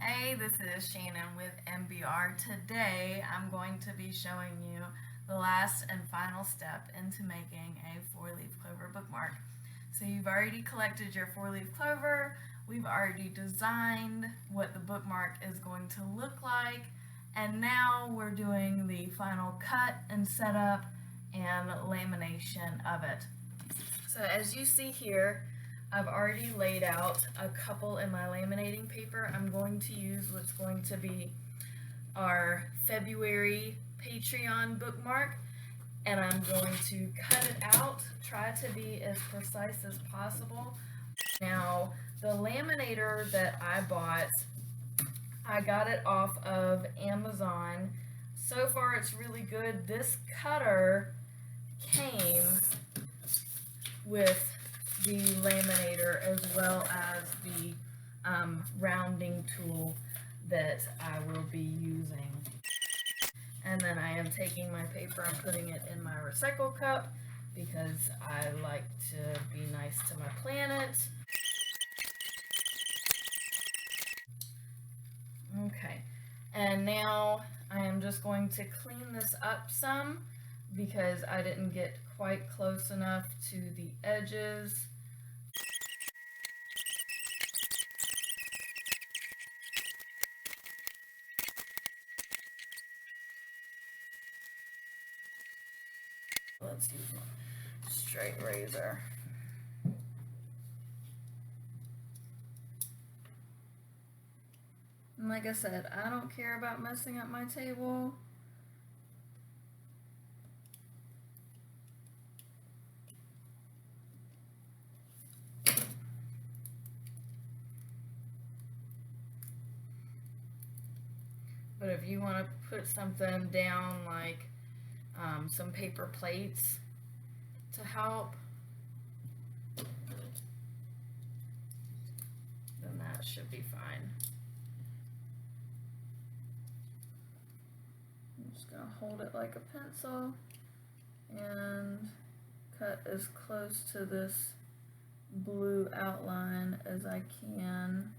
Hey, this is Shannon with MBR. Today I'm going to be showing you the last and final step into making a four-leaf clover bookmark. So you've already collected your four-leaf clover, we've already designed what the bookmark is going to look like, and now we're doing the final cut and setup and lamination of it. So as you see here, I've already laid out a couple in my laminating paper. I'm going to use what's going to be our February Patreon bookmark, and I'm going to cut it out, try to be as precise as possible. Now, the laminator that I bought, I got it off of Amazon. So far it's really good. This cutter came with the laminator as well as the rounding tool that I will be using. And then I am taking my paper and putting it in my recycle cup because I like to be nice to my planet. Okay, and now I am just going to clean this up some because I didn't get quite close enough to the edges. Let's use my straight razor. And like I said, I don't care about messing up my table. But if you want to put something down like some paper plates to help, then that should be fine. I'm just going to hold it like a pencil and cut as close to this blue outline as I can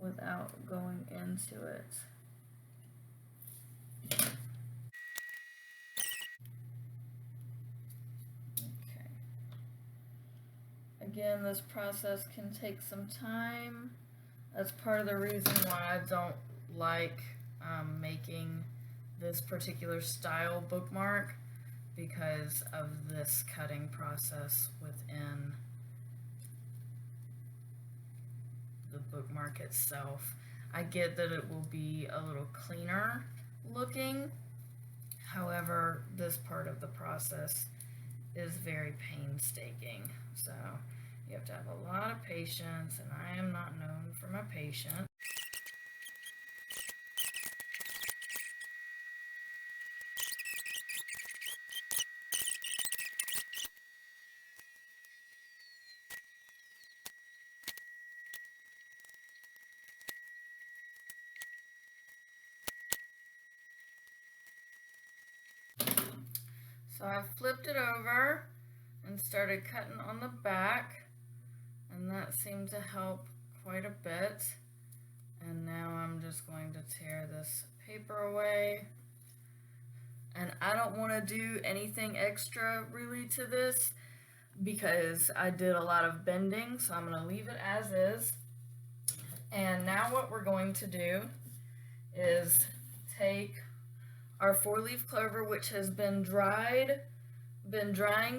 without going into it. Again, this process can take some time. That's part of the reason why I don't like making this particular style bookmark, because of this cutting process within the bookmark itself. I get that it will be a little cleaner looking, however, this part of the process is very painstaking. So you have to have a lot of patience, and I am not known for my patience. So I flipped it over and started cutting on the back, and that seemed to help quite a bit. And now I'm just going to tear this paper away. And I don't want to do anything extra really to this because I did a lot of bending, so I'm going to leave it as is. And now what we're going to do is take our four-leaf clover, which has been drying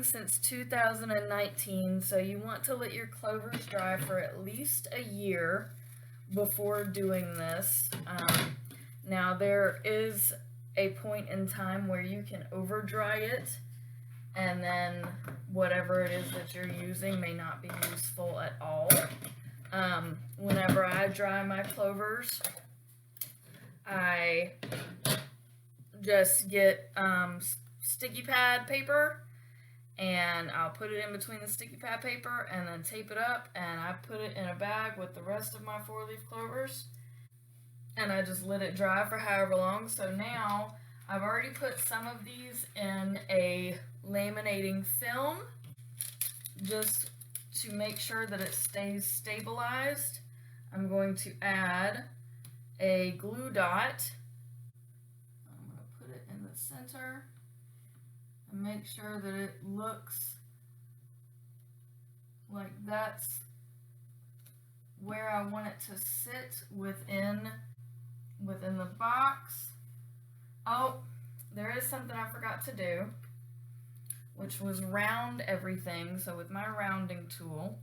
since 2019, so you want to let your clovers dry for at least a year before doing this. Now there is a point in time where you can over dry it, and then whatever it is that you're using may not be useful at all. Whenever I dry my clovers, I just get sticky pad paper, and I'll put it in between the sticky pad paper and then tape it up, and I put it in a bag with the rest of my four-leaf clovers, and I just let it dry for however long. So now I've already put some of these in a laminating film just to make sure that it stays stabilized. I'm going to add a glue dot. I'm going to put it in the center and make sure that it looks like that's where I want it to sit within the box. Oh, there is something I forgot to do, which was round everything. So with my rounding tool,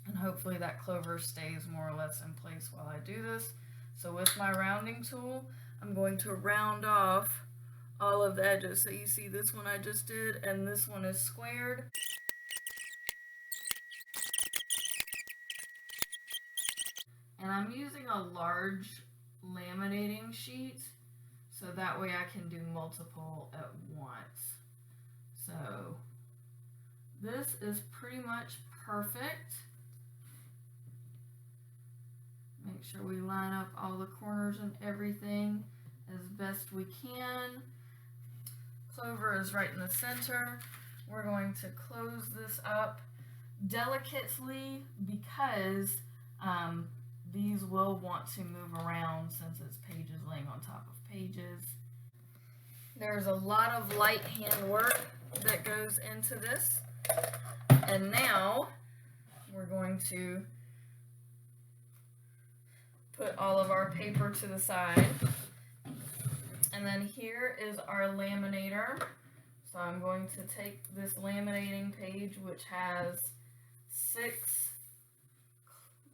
and hopefully that clover stays more or less in place while I do this. So with my rounding tool, I'm going to round off all of the edges. So you see this one I just did, and this one is squared. And I'm using a large laminating sheet, so that way I can do multiple at once. So this is pretty much perfect. Make sure we line up all the corners and everything as best we can. Clover is right in the center. We're going to close this up delicately because these will want to move around since it's pages laying on top of pages. There's a lot of light hand work that goes into this. And now we're going to put all of our paper to the side. And then here is our laminator. So I'm going to take this laminating page, which has 6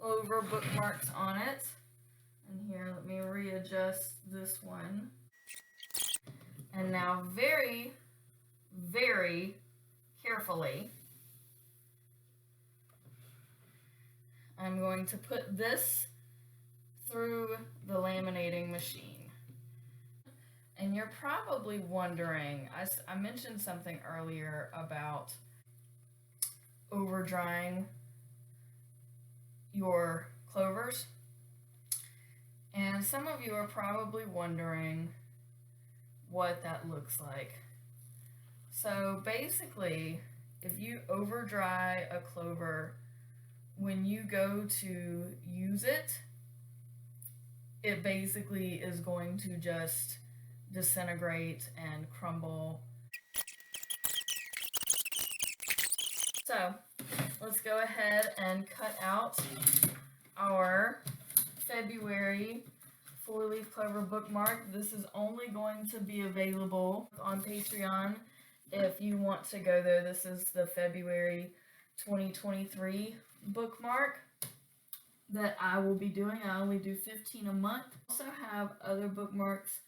Clover bookmarks on it. And here, let me readjust this one. And now very, very carefully, I'm going to put this through the laminating machine. And you're probably wondering, I mentioned something earlier about over drying your clovers. And some of you are probably wondering what that looks like. So basically, if you over dry a clover, when you go to use it, it basically is going to just disintegrate and crumble. So let's go ahead and cut out our February Four Leaf Clover bookmark. This is only going to be available on Patreon if you want to go there. This is the February 2023 bookmark that I will be doing. I only do 15 a month. I also have other bookmarks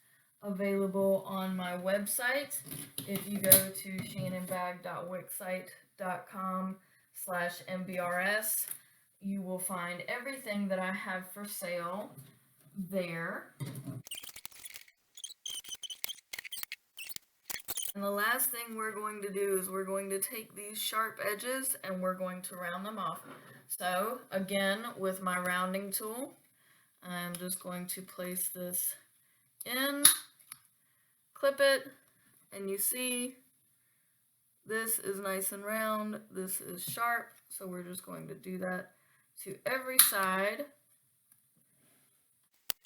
available on my website. If you go to shannonbag.wixsite.com/mbrs, you will find everything that I have for sale there. And the last thing we're going to do is we're going to take these sharp edges and we're going to round them off. So again, with my rounding tool, I'm just going to place this in, clip it, and you see this is nice and round, this is sharp, so we're just going to do that to every side.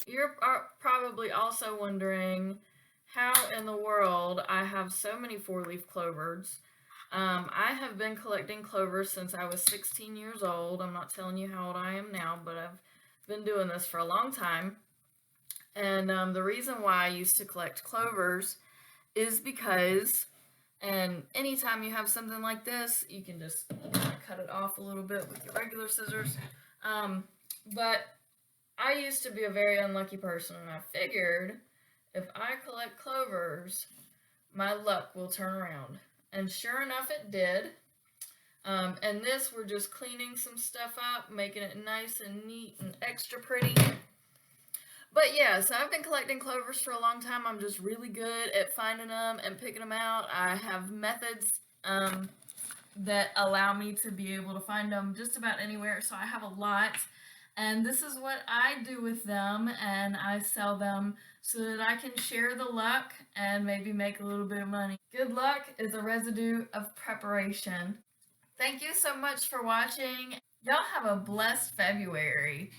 You're probably also wondering how in the world I have so many four-leaf clovers. I have been collecting clovers since I was 16 years old. I'm not telling you how old I am now, but I've been doing this for a long time. And the reason why I used to collect clovers is because, and anytime you have something like this, you can just cut it off a little bit with your regular scissors. But I used to be a very unlucky person, and I figured if I collect clovers, my luck will turn around. And sure enough, it did. And this, we're just cleaning some stuff up, making it nice and neat and extra pretty. But yeah, so I've been collecting clovers for a long time. I'm just really good at finding them and picking them out. I have methods that allow me to be able to find them just about anywhere. So I have a lot. And this is what I do with them, and I sell them so that I can share the luck and maybe make a little bit of money. Good luck is a residue of preparation. Thank you so much for watching. Y'all have a blessed February.